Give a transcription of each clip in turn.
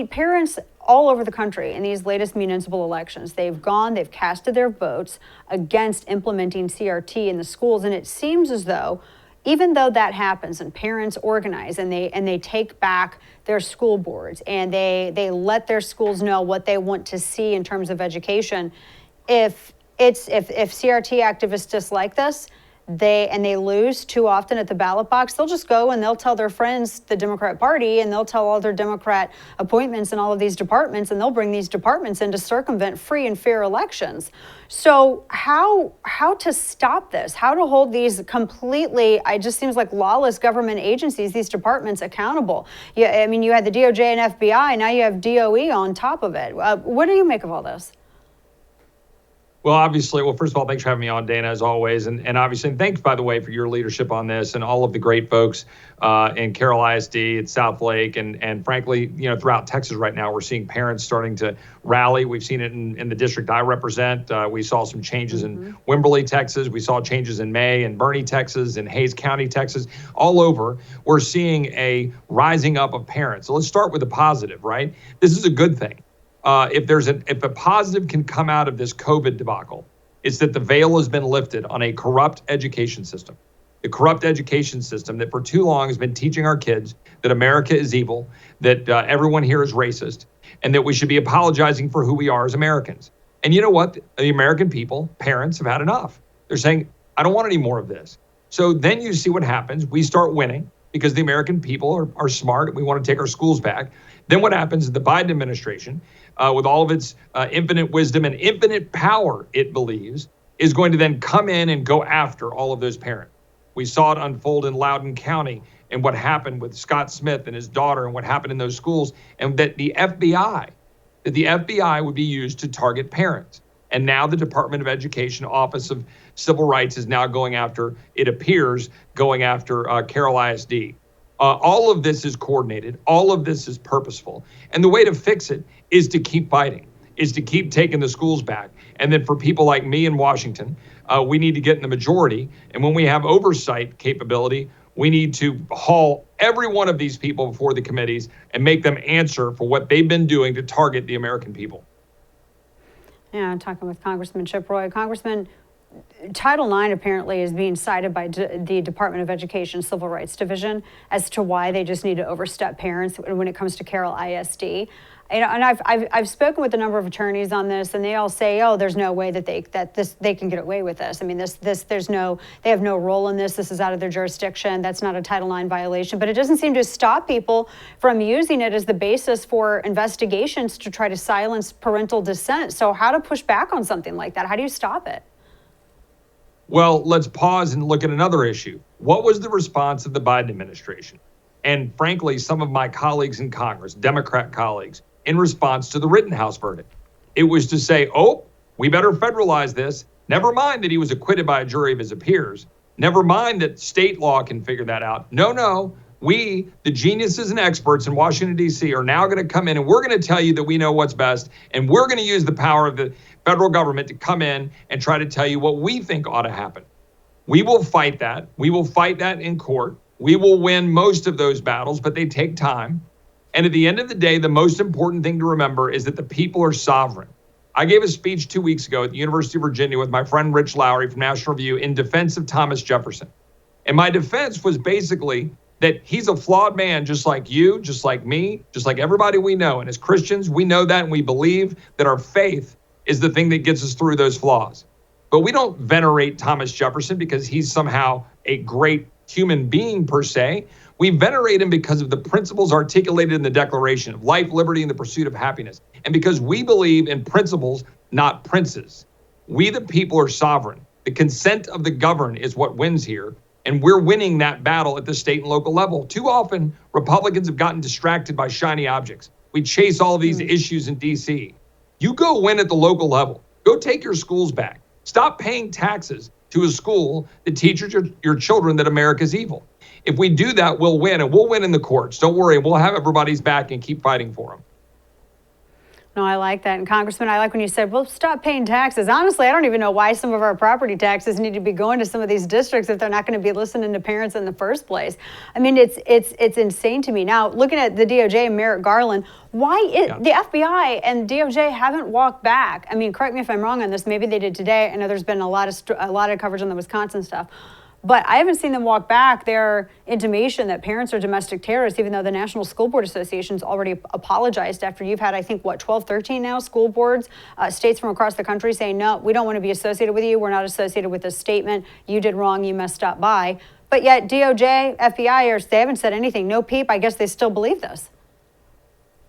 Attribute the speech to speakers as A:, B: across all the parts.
A: parents all over the country in these latest municipal elections, they've casted their votes against implementing CRT in the schools. And it seems as though, even though that happens and parents organize and they take back their school boards and they let their schools know what they want to see in terms of education, if CRT activists dislike this, they lose too often at the ballot box, they'll just go and they'll tell their friends, the Democrat Party, and they'll tell all their Democrat appointments in all of these departments, and they'll bring these departments in to circumvent free and fair elections. So how to stop this? How to hold these completely, it just seems like lawless government agencies, these departments, accountable? Yeah, I mean, you had the DOJ and FBI, now you have DOE on top of it. What do you make of all this?
B: Well, obviously, first of all, thanks for having me on, Dana, as always. And obviously, and thanks, by the way, for your leadership on this and all of the great folks in Carroll ISD, at South Lake, and frankly, throughout Texas right now, we're seeing parents starting to rally. We've seen it in the district I represent. We saw some changes in Wimberley, Texas. We saw changes in May and Bernie, Texas, and Hayes County, Texas. All over, we're seeing a rising up of parents. So let's start with the positive, right? This is a good thing. If a positive can come out of this COVID debacle, it's that the veil has been lifted on a corrupt education system. The corrupt education system that for too long has been teaching our kids that America is evil, that everyone here is racist, and that we should be apologizing for who we are as Americans. And you know what? The American people, parents, have had enough. They're saying, I don't want any more of this. So then you see what happens. We start winning because the American people are smart and we want to take our schools back. Then what happens is the Biden administration, with all of its infinite wisdom and infinite power, it believes, is going to then come in and go after all of those parents. We saw it unfold in Loudoun County and what happened with Scott Smith and his daughter and what happened in those schools, and that the FBI would be used to target parents. And now the Department of Education Office of Civil Rights is now going after, it appears, Carroll ISD. All of this is coordinated. All of this is purposeful. And the way to fix it is to keep fighting, is to keep taking the schools back. And then for people like me in Washington, we need to get in the majority. And when we have oversight capability, we need to haul every one of these people before the committees and make them answer for what they've been doing to target the American people.
A: Yeah, I'm talking with Congressman Chip Roy. Congressman, Title IX apparently is being cited by the Department of Education Civil Rights Division as to why they just need to overstep parents when it comes to Carroll ISD. And I've spoken with a number of attorneys on this, and they all say, oh, there's no way that they can get away with this. I mean, they have no role in this. This is out of their jurisdiction. That's not a Title IX violation. But it doesn't seem to stop people from using it as the basis for investigations to try to silence parental dissent. So how to push back on something like that? How do you stop it?
B: Well, let's pause and look at another issue. What was the response of the Biden administration? And frankly, some of my colleagues in Congress, Democrat colleagues, in response to the Rittenhouse verdict. It was to say, oh, we better federalize this. Never mind that he was acquitted by a jury of his peers. Never mind that state law can figure that out. No, we, the geniuses and experts in Washington, D.C., are now going to come in and we're going to tell you that we know what's best. And we're going to use the power of the federal government to come in and try to tell you what we think ought to happen. We will fight that. We will fight that in court. We will win most of those battles, but they take time. And at the end of the day, the most important thing to remember is that the people are sovereign. I gave a speech 2 weeks ago at the University of Virginia with my friend Rich Lowry from National Review in defense of Thomas Jefferson. And my defense was basically that he's a flawed man, just like you, just like me, just like everybody we know. And as Christians, we know that and we believe that our faith is the thing that gets us through those flaws. But we don't venerate Thomas Jefferson because he's somehow a great human being per se. We venerate him because of the principles articulated in the Declaration of life, liberty, and the pursuit of happiness. And because we believe in principles, not princes. We, the people, are sovereign. The consent of the governed is what wins here. And we're winning that battle at the state and local level. Too often, Republicans have gotten distracted by shiny objects. We chase all of these issues in D.C. You go win at the local level. Go take your schools back. Stop paying taxes to a school that teaches your children that America's evil. If we do that, we'll win, and we'll win in the courts. Don't worry, we'll have everybody's back and keep fighting for them.
A: No, I like that. And Congressman, I like when you said, well, stop paying taxes. Honestly, I don't even know why some of our property taxes need to be going to some of these districts if they're not going to be listening to parents in the first place. I mean, it's insane to me. Now, looking at the DOJ and Merrick Garland, the FBI and DOJ haven't walked back. I mean, correct me if I'm wrong on this. Maybe they did today. I know there's been a lot of coverage on the Wisconsin stuff. But I haven't seen them walk back their intimation that parents are domestic terrorists, even though the National School Board Association's already apologized after you've had, I think, 12, 13 now school boards, states from across the country saying, no, we don't want to be associated with you. We're not associated with this statement. You did wrong. You messed up by. But yet DOJ, FBI, they haven't said anything. No peep. I guess they still believe this.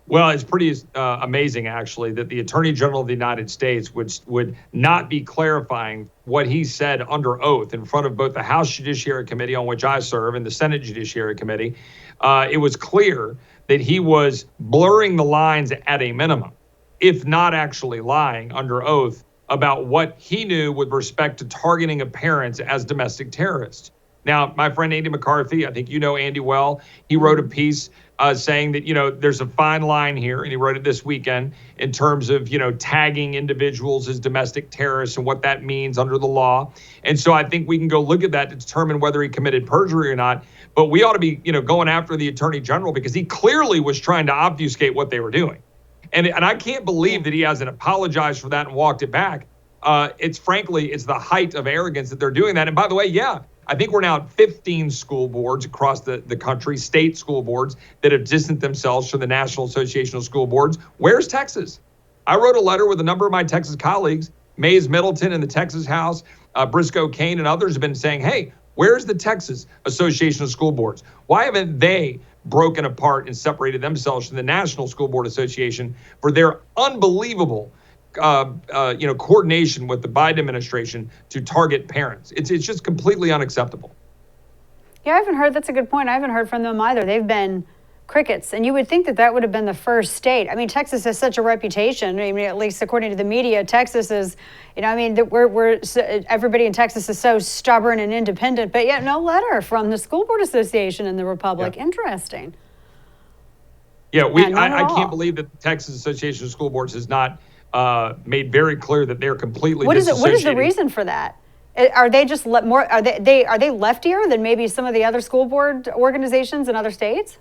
B: Well, it's pretty amazing, actually, that the Attorney General of the United States would not be clarifying what he said under oath in front of both the House Judiciary Committee, on which I serve, and the Senate Judiciary Committee. It was clear that he was blurring the lines at a minimum, if not actually lying under oath about what he knew with respect to targeting of parents as domestic terrorists. Now, my friend Andy McCarthy, I think you know Andy well, he wrote a piece saying that, there's a fine line here, and he wrote it this weekend, in terms of, tagging individuals as domestic terrorists and what that means under the law. And so I think we can go look at that to determine whether he committed perjury or not. But we ought to be, going after the Attorney General because he clearly was trying to obfuscate what they were doing. And I can't believe that he hasn't apologized for that and walked it back. It's the height of arrogance that they're doing that. And by the way, I think we're now at 15 school boards across the country, state school boards, that have distanced themselves from the National Association of School Boards. Where's Texas? I wrote a letter with a number of my Texas colleagues, Mays Middleton in the Texas House, Briscoe Kane and others have been saying, hey, where's the Texas Association of School Boards? Why haven't they broken apart and separated themselves from the National School Board Association for their unbelievable coordination with the Biden administration to target parents? It's just completely unacceptable.
A: Yeah, I haven't heard. That's a good point. I haven't heard from them either. They've been crickets. And you would think that would have been the first state. I mean, Texas has such a reputation. I mean, at least according to the media, Texas is, everybody in Texas is so stubborn and independent, but yet no letter from the School Board Association in the Republic. Yeah. Interesting.
B: Yeah, I can't believe that the Texas Association of School Boards has not made very clear that they're completely disassociated.
A: What is the reason for that? Are they just more? Are they leftier than maybe some of the other school board organizations in other states?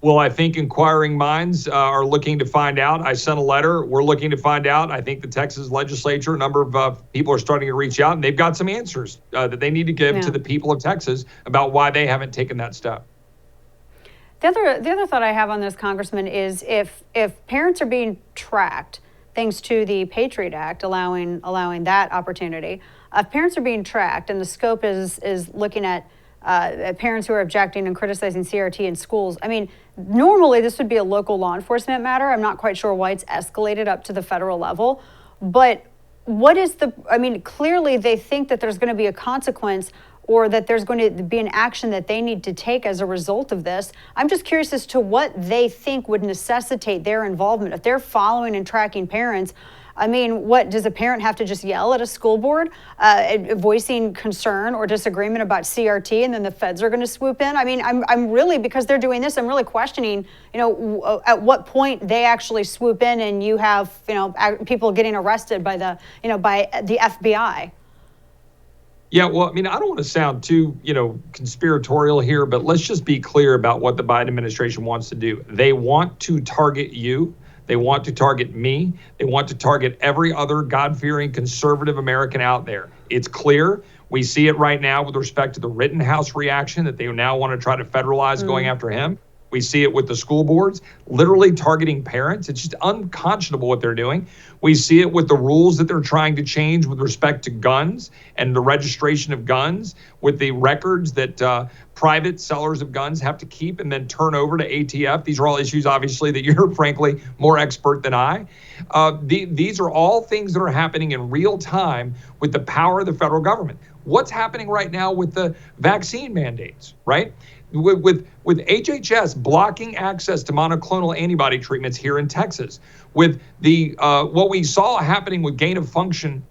B: Well, I think inquiring minds are looking to find out. I sent a letter. We're looking to find out. I think the Texas legislature, a number of people are starting to reach out, and they've got some answers that they need to give to the people of Texas about why they haven't taken that step.
A: The other thought I have on this, Congressman, is if parents are being tracked, thanks to the Patriot Act allowing that opportunity, if parents are being tracked and the scope is looking at parents who are objecting and criticizing CRT in schools. I mean, normally this would be a local law enforcement matter. I'm not quite sure why it's escalated up to the federal level. But clearly they think that there's going to be a consequence or that there's going to be an action that they need to take as a result of this. I'm just curious as to what they think would necessitate their involvement. If they're following and tracking parents, I mean, what does a parent have to just yell at a school board, voicing concern or disagreement about CRT, and then the feds are going to swoop in? I mean, I'm really, because they're doing this, I'm really questioning, at what point they actually swoop in and you have, people getting arrested by the FBI.
B: Yeah, well, I mean, I don't want to sound too, conspiratorial here, but let's just be clear about what the Biden administration wants to do. They want to target you. They want to target me. They want to target every other God-fearing conservative American out there. It's clear. We see it right now with respect to the Rittenhouse reaction that they now want to try to federalize going after him. We see it with the school boards, literally targeting parents. It's just unconscionable what they're doing. We see it with the rules that they're trying to change with respect to guns and the registration of guns, with the records that private sellers of guns have to keep and then turn over to ATF. These are all issues, obviously, that you're frankly more expert than I. These are all things that are happening in real time with the power of the federal government. What's happening right now with the vaccine mandates, right? With HHS blocking access to monoclonal antibody treatments here in Texas, with the what we saw happening with gain of function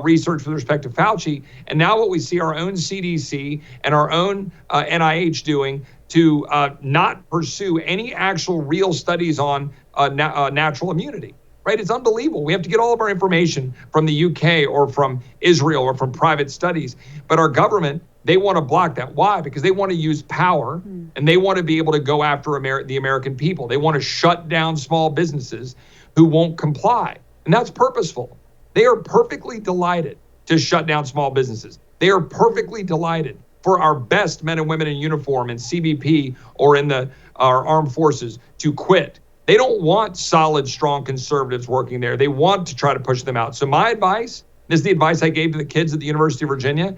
B: research with respect to Fauci, and now what we see our own CDC and our own NIH doing to not pursue any actual real studies on natural immunity. right? It's unbelievable. We have to get all of our information from the UK or from Israel or from private studies. But our government, they want to block that. Why? Because they want to use power and they want to be able to go after the American people. They want to shut down small businesses who won't comply. And that's purposeful. They are perfectly delighted to shut down small businesses. They are perfectly delighted for our best men and women in uniform in CBP or in our armed forces to quit. They don't want solid, strong conservatives working there. They want to try to push them out. So my advice, this is the advice I gave to the kids at the University of Virginia,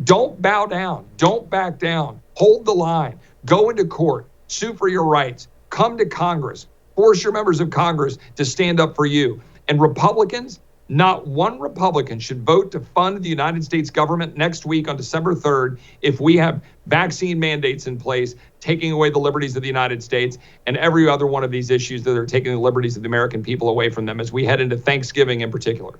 B: don't bow down. Don't back down. Hold the line. Go into court. Sue for your rights. Come to Congress. Force your members of Congress to stand up for you. And Republicans, not one Republican should vote to fund the United States government next week on December 3rd if we have vaccine mandates in place, taking away the liberties of the United States and every other one of these issues that are taking the liberties of the American people away from them as we head into Thanksgiving in particular.